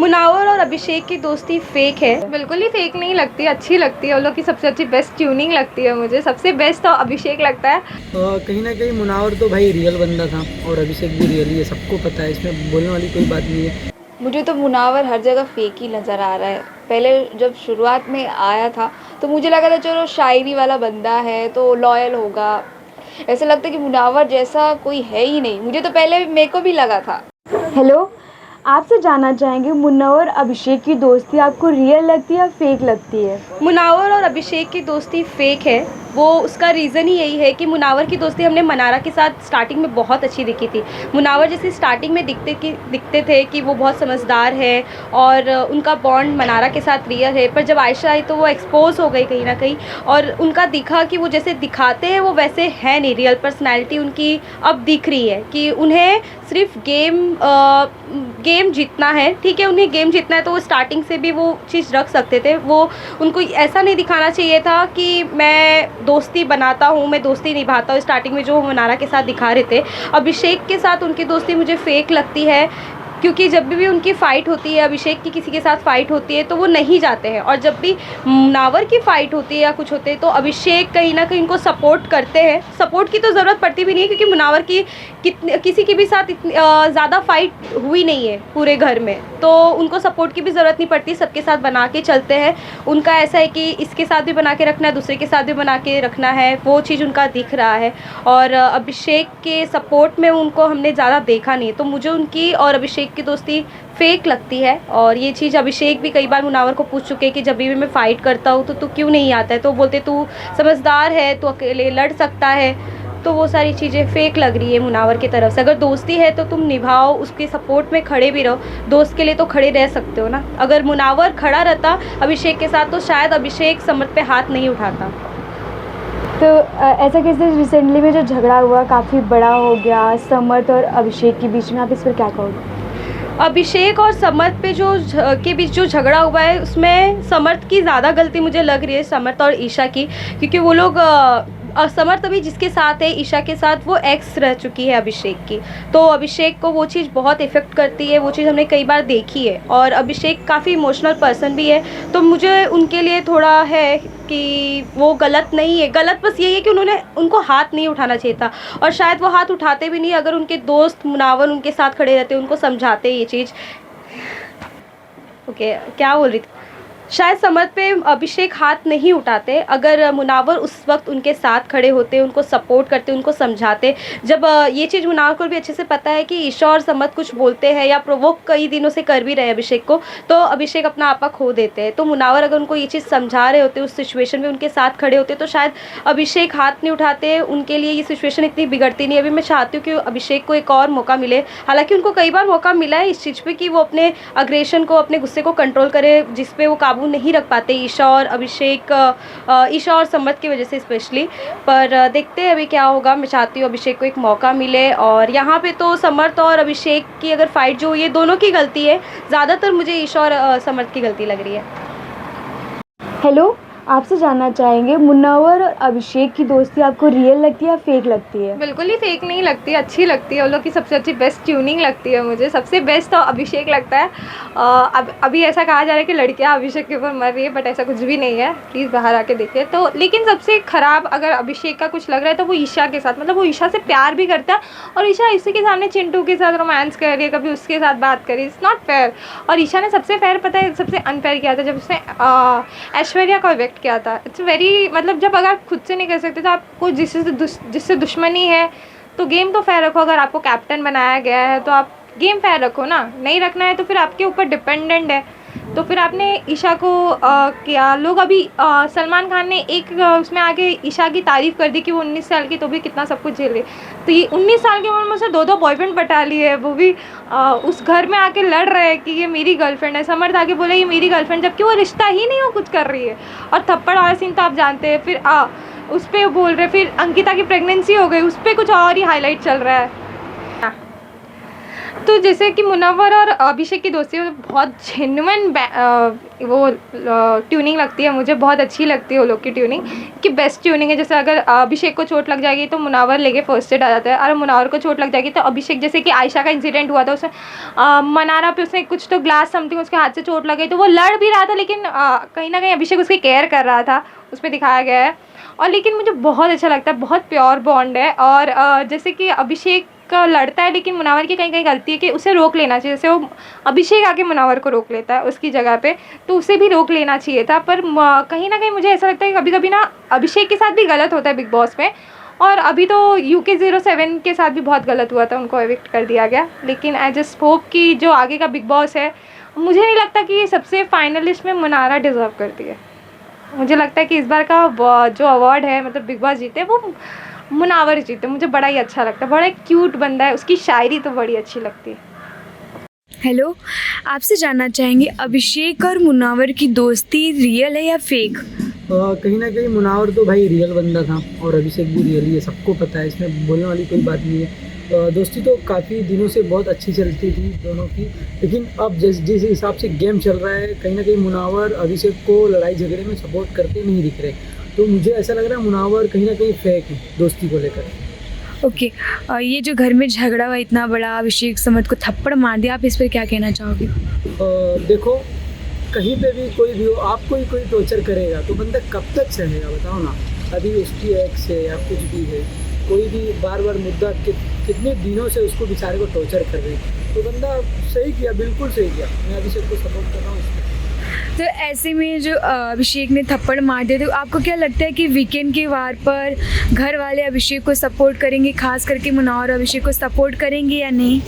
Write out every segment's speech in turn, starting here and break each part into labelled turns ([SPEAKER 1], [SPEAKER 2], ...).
[SPEAKER 1] मुनावर और अभिषेक की दोस्ती फेक है? बिल्कुल ही फेक नहीं लगती, अच्छी लगती है। उन लोग की सबसे अच्छी बेस्ट ट्यूनिंग लगती है मुझे। सबसे बेस्ट तो अभिषेक लगता है।
[SPEAKER 2] कहीं ना कहीं मुनावर तो भाई रियल बंदा था और अभिषेक भी रियल ही है, सबको पता है, इसमें बोलने वाली कोई बात नहीं है।
[SPEAKER 3] मुझे तो मुनावर हर जगह फेक ही नज़र आ रहा है। पहले जब शुरुआत में आया था तो मुझे लगा था चलो शायरी वाला बंदा है तो लॉयल होगा। ऐसा लगता है कि मुनावर जैसा कोई है ही नहीं। मुझे तो पहले मेरे को भी लगा था।
[SPEAKER 4] हेलो, आपसे जानना चाहेंगे मुनव्वर अभिषेक की दोस्ती आपको रियल लगती है या फेक लगती है?
[SPEAKER 1] मुनावर और अभिषेक की दोस्ती फेक है। वो उसका रीज़न ही यही है कि मुनावर की दोस्ती हमने मनारा के साथ स्टार्टिंग में बहुत अच्छी दिखी थी। मुनावर जैसे स्टार्टिंग में दिखते थे कि वो बहुत समझदार है और उनका बॉन्ड मनारा के साथ रियल है, पर जब आयशा आई तो वो एक्सपोज हो गई कहीं ना कहीं और उनका दिखा कि वो जैसे दिखाते हैं वो वैसे है नहीं। रियल पर्सनैलिटी उनकी अब दिख रही है कि उन्हें सिर्फ गेम जीतना है। ठीक है, उन्हें गेम जीतना है तो वो स्टार्टिंग से भी वो चीज़ रख सकते थे। वो उनको ऐसा नहीं दिखाना चाहिए था कि मैं दोस्ती बनाता हूँ, मैं दोस्ती निभाता हूँ। स्टार्टिंग में जो मनारा के साथ दिखा रहे थे, अभिषेक के साथ उनकी दोस्ती मुझे फेक लगती है क्योंकि जब भी उनकी फ़ाइट होती है, अभिषेक की किसी के साथ फ़ाइट होती है तो वो नहीं जाते हैं, और जब भी मुनावर की फ़ाइट होती है या कुछ होते हैं तो अभिषेक कहीं ना कहीं उनको सपोर्ट करते हैं। सपोर्ट की तो ज़रूरत पड़ती भी नहीं है क्योंकि मुनावर की किसी के भी साथ ज़्यादा फ़ाइट हुई नहीं है पूरे घर में, तो उनको सपोर्ट की भी ज़रूरत नहीं पड़ती। सबके साथ बना के चलते हैं। उनका ऐसा है कि इसके साथ भी बना के रखना है, दूसरे के साथ भी बना के रखना है, वो चीज़ उनका दिख रहा है। और अभिषेक के सपोर्ट में उनको हमने ज़्यादा देखा नहीं, तो मुझे उनकी और अभिषेक की दोस्ती फेक लगती है। और ये चीज़ अभिषेक भी कई बार मुनावर को पूछ चुके हैं कि जब भी मैं फ़ाइट करता हूँ तो तू क्यों नहीं आता है, तो बोलते तू समझदार है, तू अकेले लड़ सकता है। तो वो सारी चीज़ें फ़ेक लग रही है मुनावर की तरफ से। अगर दोस्ती है तो तुम निभाओ, उसके सपोर्ट में खड़े भी रहो। दोस्त के लिए तो खड़े रह सकते हो ना। अगर मुनावर खड़ा रहता अभिषेक के साथ तो शायद अभिषेक समत पे हाथ नहीं उठाता।
[SPEAKER 4] तो ऐसा कैसे रिसेंटली में जो झगड़ा हुआ काफ़ी बड़ा हो गया समर्थ और अभिषेक के बीच में, आप इस पर क्या कहोगे?
[SPEAKER 1] अभिषेक और समर्थ पे के बीच जो झगड़ा हुआ है उसमें समर्थ की ज़्यादा गलती मुझे लग रही है, समर्थ और ईशा की, क्योंकि वो लोग समर्थ अभी जिसके साथ है ईशा के साथ वो एक्स रह चुकी है अभिषेक की, तो अभिषेक को वो चीज़ बहुत इफ़ेक्ट करती है। वो चीज़ हमने कई बार देखी है और अभिषेक काफ़ी इमोशनल पर्सन भी है, तो मुझे उनके लिए थोड़ा है कि वो गलत नहीं है। गलत बस यही है कि उनको हाथ नहीं उठाना चाहिए था, और शायद वो हाथ उठाते भी नहीं अगर उनके दोस्त मुनावर उनके साथ खड़े रहते, उनको समझाते ये चीज़। ओके, क्या बोल रही थी? शायद समर्थ पे अभिषेक हाथ नहीं उठाते अगर मुनावर उस वक्त उनके साथ खड़े होते, उनको सपोर्ट करते, उनको समझाते। जब ये चीज़ मुनावर को भी अच्छे से पता है कि ईशा और समर्थ कुछ बोलते हैं या प्रोवोक कई दिनों से कर भी रहे अभिषेक को, तो अभिषेक अपना आपा खो देते हैं। तो मुनावर अगर उनको ये चीज़ समझा रहे होते, उस सिचुएशन में उनके साथ खड़े होते, तो शायद अभिषेक हाथ नहीं उठाते, उनके लिए ये सिचुएशन इतनी बिगड़ती नहीं। अभी मैं चाहती हूँ कि अभिषेक को एक और मौका मिले। हालाँकि उनको कई बार मौका मिला है इस चीज़ पर कि वो अपने अग्रेशन को, अपने गुस्से को कंट्रोल करे, जिस पे वो काबू नहीं रख पाते ईशा और अभिषेक, ईशा और समर्थ की वजह से स्पेशली। पर देखते हैं अभी क्या होगा। मैं चाहती हूँ अभिषेक को एक मौका मिले, और यहाँ पे तो समर्थ और अभिषेक की अगर फाइट जो हुई है दोनों की गलती है, ज़्यादातर मुझे ईशा और समर्थ की गलती लग रही है।
[SPEAKER 4] हेलो, आपसे जानना चाहेंगे मुनव्वर और अभिषेक की दोस्ती आपको रियल लगती है या फेक लगती है?
[SPEAKER 1] बिल्कुल ही फेक नहीं लगती, अच्छी लगती है। उन लोग की सबसे अच्छी बेस्ट ट्यूनिंग लगती है मुझे। सबसे बेस्ट तो अभिषेक लगता है। अभी ऐसा कहा जा रहा है कि लड़कियां अभिषेक के ऊपर मर रही है, बट ऐसा कुछ भी नहीं है। प्लीज़ बाहर आके देखिए। तो लेकिन सबसे ख़राब अगर अभिषेक का कुछ लग रहा है तो वो ईशा के साथ, मतलब वो ईशा से प्यार भी करता है और ईशा इसी के सामने चिंटू के साथ रोमांस कर रही है, कभी उसके साथ बात करी। It's not fair. और ईशा ने सबसे फेयर, पता है सबसे अनफेयर किया था जब उसने ऐश्वर्या को इवेक्ट किया था। इट्स वेरी, मतलब जब अगर आप खुद से नहीं कर सकते तो आपको जिससे दुश्मनी है तो गेम तो फेयर रखो। अगर आपको कैप्टन बनाया गया है तो आप गेम फेयर रखो ना। नहीं रखना है तो फिर आपके ऊपर डिपेंडेंट है। तो फिर आपने ईशा को किया। लोग अभी सलमान खान ने एक उसमें आके ईशा की तारीफ़ कर दी कि वो 19 साल की तो भी कितना सब कुछ झेल रही। तो ये 19 साल की उम्र में से दो बॉयफ्रेंड पटा लिए है, वो भी उस घर में आके लड़ रहे हैं कि ये मेरी गर्लफ्रेंड है। समर्थ आके बोला ये मेरी गर्लफ्रेंड, जबकि वो रिश्ता ही नहीं वो कुछ कर रही है। और थप्पड़ वाला सीन तो आप जानते हैं। फिर उस पर बोल रहे, फिर अंकिता की प्रेगनेंसी हो गई, उस पर कुछ और ही हाईलाइट चल रहा है।
[SPEAKER 5] तो जैसे कि मुनव्वर और अभिषेक की दोस्ती में बहुत जेन्युइन वो ट्यूनिंग लगती है मुझे, बहुत अच्छी लगती है वो लोग की ट्यूनिंग, कि बेस्ट ट्यूनिंग है। जैसे अगर अभिषेक को चोट लग जाएगी तो मुनव्वर लेके फर्स्ट एड आ जाता है, और मुनव्वर को चोट लग जाएगी तो अभिषेक, जैसे कि आयशा का इंसिडेंट हुआ था उसमें मनारा पे उसने कुछ तो ग्लास समथिंग उसके हाथ से चोट लग गई, तो वो लड़ भी रहा था लेकिन कहीं ना कहीं अभिषेक उसकी केयर कर रहा था, उसमें दिखाया गया है। और लेकिन मुझे बहुत अच्छा लगता है, बहुत प्योर बॉन्ड है। और जैसे कि अभिषेक का लड़ता है लेकिन मुनव्वर की कहीं कहीं गलती है कि उसे रोक लेना चाहिए, जैसे वो अभिषेक आके मुनव्वर को रोक लेता है उसकी जगह पे, तो उसे भी रोक लेना चाहिए था। पर कहीं ना कहीं मुझे ऐसा लगता है कि कभी कभी ना अभिषेक के साथ भी गलत होता है बिग बॉस में, और अभी तो UK07 के साथ भी बहुत गलत हुआ था, उनको एविक्ट कर दिया गया। लेकिन आई जस्ट होप कि जो आगे का बिग बॉस है, मुझे नहीं लगता कि सबसे फाइनलिस्ट में मनारा डिज़र्व करती है। मुझे लगता है कि इस बार का जो अवार्ड है, मतलब बिग बॉस जीते, वो मुनव्वर जीते। मुझे बड़ा ही अच्छा लगता है, बड़ा क्यूट बंदा है, उसकी शायरी तो बड़ी अच्छी लगती है।
[SPEAKER 4] हेलो, आपसे जानना चाहेंगे अभिषेक और मुनव्वर की दोस्ती रियल है या फेक?
[SPEAKER 2] कहीं ना कहीं मुनव्वर तो भाई रियल बंदा था और अभिषेक भी रियल ही है, सबको पता है, इसमें बोलने वाली कोई बात नहीं है। दोस्ती तो काफ़ी दिनों से बहुत अच्छी चलती थी दोनों की, लेकिन अब जिस हिसाब से गेम चल रहा है, कहीं ना कहीं मुनव्वर अभिषेक को लड़ाई झगड़े में सपोर्ट करते नहीं दिख रहे, तो मुझे ऐसा लग रहा है मुनव्वर कहीं ना कहीं फेक है दोस्ती को लेकर।
[SPEAKER 4] ओके, ये जो घर में झगड़ा हुआ इतना बड़ा, अभिषेक समद को थप्पड़ मार दिया, आप इस पर क्या कहना चाहोगे?
[SPEAKER 2] देखो, कहीं पे भी कोई भी हो, आपको ही कोई टॉर्चर करेगा तो बंदा कब तक सहेगा बताओ ना। अभी उसकी एक्स है या कुछ भी है, कोई भी बार बार मुद्दा कितने दिनों से उसको बेचारे को टॉर्चर कर रहे हैं, तो बंदा सही किया, बिल्कुल सही किया। मैं अभिषेक को सपोर्ट कर रहा हूँ उसको।
[SPEAKER 4] तो ऐसे में जो अभिषेक ने थप्पड़ मार दिया, तो आपको क्या लगता है कि वीकेंड के वार पर घर वाले अभिषेक को सपोर्ट करेंगे, खास करके मुनव्वर अभिषेक को सपोर्ट करेंगे या नहीं?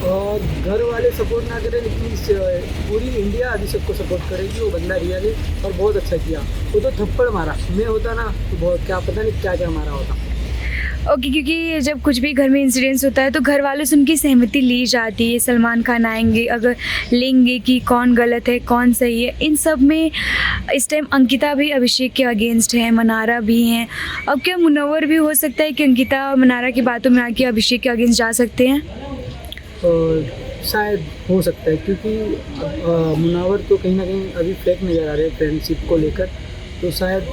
[SPEAKER 2] और घर वाले सपोर्ट ना करें लेकिन पूरी इंडिया अभिषेक को सपोर्ट करेगी, वो बंदा रियल है और बहुत अच्छा किया। वो तो थप्पड़ मारा, मैं होता ना तो बहुत क्या पता नहीं क्या क्या मारा होता।
[SPEAKER 4] ओके, क्योंकि जब कुछ भी घर में इंसिडेंस होता है तो घर वालों से उनकी सहमति ली जाती है। सलमान खान आएंगे, अगर लेंगे कि कौन गलत है कौन सही है, इन सब में इस टाइम अंकिता भी अभिषेक के अगेंस्ट है, मनारा भी हैं। अब क्या मुनव्वर भी हो सकता है कि अंकिता और मनारा की बातों में आके अभिषेक के अगेंस्ट जा सकते हैं?
[SPEAKER 2] और शायद हो सकता है, क्योंकि मुनव्वर तो कहीं ना कहीं अभी फेक नज़र आ रहे हैं फ्रेंडशिप को लेकर, तो शायद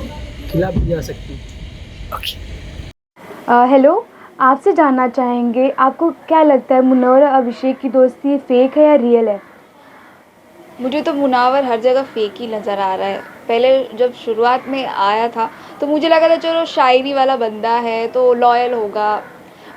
[SPEAKER 2] खिलाफ भी जा सकती है।
[SPEAKER 4] ओके,
[SPEAKER 6] हेलो, आपसे जानना चाहेंगे आपको क्या लगता है मुनव्वर और अभिषेक की दोस्ती फेक है या रियल है?
[SPEAKER 3] मुझे तो मुनव्वर हर जगह फेक ही नज़र आ रहा है। पहले जब शुरुआत में आया था तो मुझे लगा था चलो शायरी वाला बंदा है तो लॉयल होगा,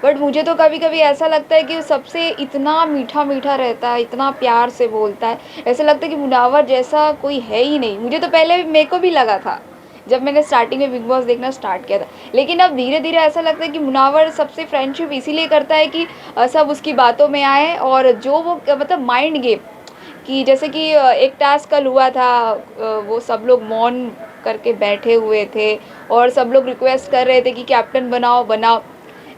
[SPEAKER 3] बट मुझे तो कभी कभी ऐसा लगता है कि सबसे इतना मीठा मीठा रहता है, इतना प्यार से बोलता है, ऐसा लगता है कि मुनव्वर जैसा कोई है ही नहीं। मुझे तो पहले मेरे को भी लगा था जब मैंने स्टार्टिंग में बिग बॉस देखना स्टार्ट किया था, लेकिन अब धीरे धीरे ऐसा लगता है कि मुनव्वर सबसे फ्रेंडशिप इसीलिए करता है कि सब उसकी बातों में आए, और जो वो मतलब माइंड गेम कि जैसे कि एक टास्क कल हुआ था, वो सब लोग मौन करके बैठे हुए थे और सब लोग रिक्वेस्ट कर रहे थे कि कैप्टन बनाओ बनाओ,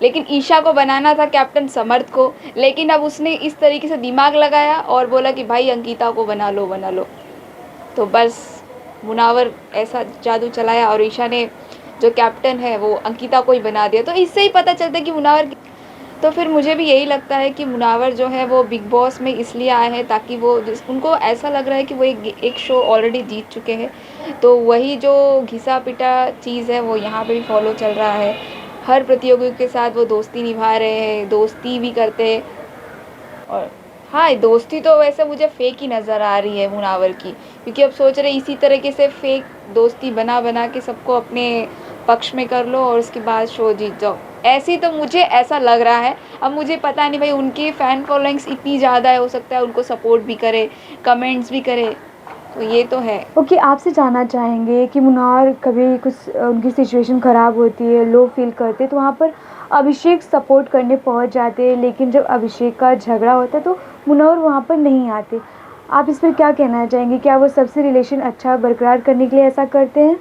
[SPEAKER 3] लेकिन ईशा को बनाना था कैप्टन समर्थ को, लेकिन अब उसने इस तरीके से दिमाग लगाया और बोला कि भाई अंकिता को बना लो। तो बस मुनव्वर ऐसा जादू चलाया और ईशा ने जो कैप्टन है वो अंकिता को ही बना दिया। तो इससे ही पता चलता है कि मुनव्वर, तो फिर मुझे भी यही लगता है कि मुनव्वर जो है वो बिग बॉस में इसलिए आए हैं ताकि वो उनको ऐसा लग रहा है कि वो एक शो ऑलरेडी जीत चुके हैं, तो वही जो घिसा पिटा चीज़ है वो यहाँ पे भी फॉलो चल रहा है। हर प्रतियोगी के साथ वो दोस्ती निभा रहे हैं, दोस्ती भी करते हैं। और हाँ, दोस्ती तो वैसे मुझे फेक ही नज़र आ रही है मुनव्वर की, क्योंकि अब सोच रहे इसी तरीके से फेक दोस्ती बना के सबको अपने पक्ष में कर लो और उसके बाद शो जीत जाओ। ऐसे तो मुझे ऐसा लग रहा है। अब मुझे पता नहीं भाई, उनकी फ़ैन फॉलोइंग्स इतनी ज़्यादा है, हो सकता है उनको सपोर्ट भी करे, कमेंट्स भी करे, तो ये तो है।
[SPEAKER 6] ओके, आपसे जानना चाहेंगे कि मुनव्वर कभी कुछ उनकी सिचुएशन ख़राब होती है, लो फील करते, तो वहाँ पर अभिषेक सपोर्ट करने पहुँच जाते हैं, लेकिन जब अभिषेक का झगड़ा होता है तो मुनव्वर वहाँ पर नहीं आते। आप इस पर क्या कहना चाहेंगे? क्या वो सबसे रिलेशन अच्छा बरकरार करने के लिए ऐसा करते हैं?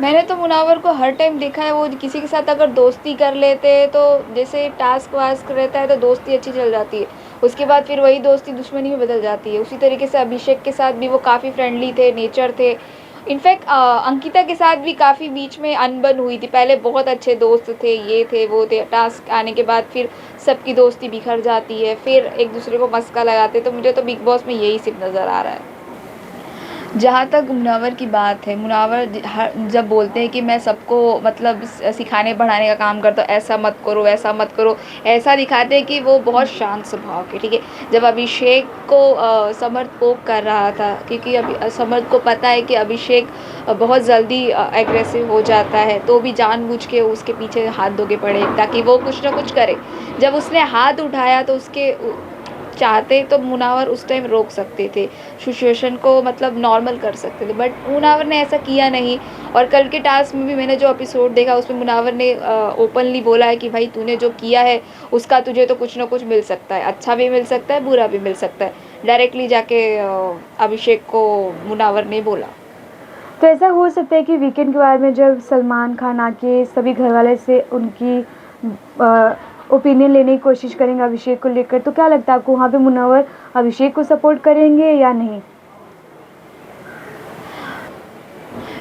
[SPEAKER 3] मैंने तो मुनव्वर को हर टाइम देखा है, वो किसी के साथ अगर दोस्ती कर लेते हैं तो जैसे टास्क वास्क रहता है तो दोस्ती अच्छी चल जाती है, उसके बाद फिर वही दोस्ती दुश्मनी में बदल जाती है। उसी तरीके से अभिषेक के साथ भी वो काफ़ी फ्रेंडली थे, नेचर थे, इनफैक्ट अंकिता के साथ भी काफ़ी बीच में अनबन हुई थी। पहले बहुत अच्छे दोस्त थे, ये थे वो थे, टास्क आने के बाद फिर सबकी दोस्ती बिखर जाती है, फिर एक दूसरे को मस्का लगाते। तो मुझे तो बिग बॉस में यही सिर्फ नज़र आ रहा है। जहाँ तक मुनावर की बात है, मुनावर जब बोलते हैं कि मैं सबको मतलब सिखाने पढ़ाने का काम करता हूँ, ऐसा मत करो, ऐसा मत करो, ऐसा दिखाते हैं कि वो बहुत शांत स्वभाव के, ठीक है। जब अभिषेक को समर्थ पोक कर रहा था, क्योंकि अभी समर्थ को पता है कि अभिषेक बहुत जल्दी एग्रेसिव हो जाता है, तो भी जानबूझ के उसके पीछे हाथ धोके पड़े ताकि वो कुछ ना कुछ करे। जब उसने हाथ उठाया तो उसके चाहते तो मुनावर उस टाइम रोक सकते थे, सिचुएशन को मतलब नॉर्मल कर सकते थे, बट मुनावर ने ऐसा किया नहीं। और कल के टास्क में भी मैंने जो एपिसोड देखा उसमें मुनावर ने ओपनली बोला है कि भाई तूने जो किया है उसका तुझे तो कुछ ना कुछ मिल सकता है, अच्छा भी मिल सकता है, बुरा भी मिल सकता है। डायरेक्टली जाके अभिषेक को मुनावर ने बोला।
[SPEAKER 6] तो ऐसा हो सकता है कि वीकेंड के बाद में जब सलमान खान आके सभी घरवाले से उनकी ओपिनियन लेने की कोशिश करेंगे अभिषेक को लेकर, तो क्या लगता है आपको वहाँ पे मुनव्वर अभिषेक को सपोर्ट करेंगे या नहीं?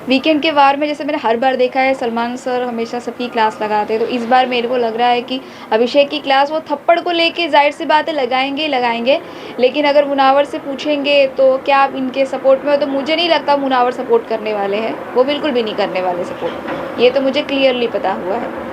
[SPEAKER 3] वीकेंड के वार में जैसे मैंने हर बार देखा है, सलमान सर हमेशा सबकी क्लास लगाते हैं, तो इस बार मेरे को लग रहा है कि अभिषेक की क्लास वो थप्पड़ को लेके जाहिर सी बात है लगाएंगे ही लगाएंगे। लेकिन अगर मुनावर से पूछेंगे तो क्या आप इनके सपोर्ट में हो, तो मुझे नहीं लगता मुनावर सपोर्ट करने वाले हैं, वो बिल्कुल भी नहीं करने वाले सपोर्ट, ये तो मुझे क्लियरली पता हुआ है।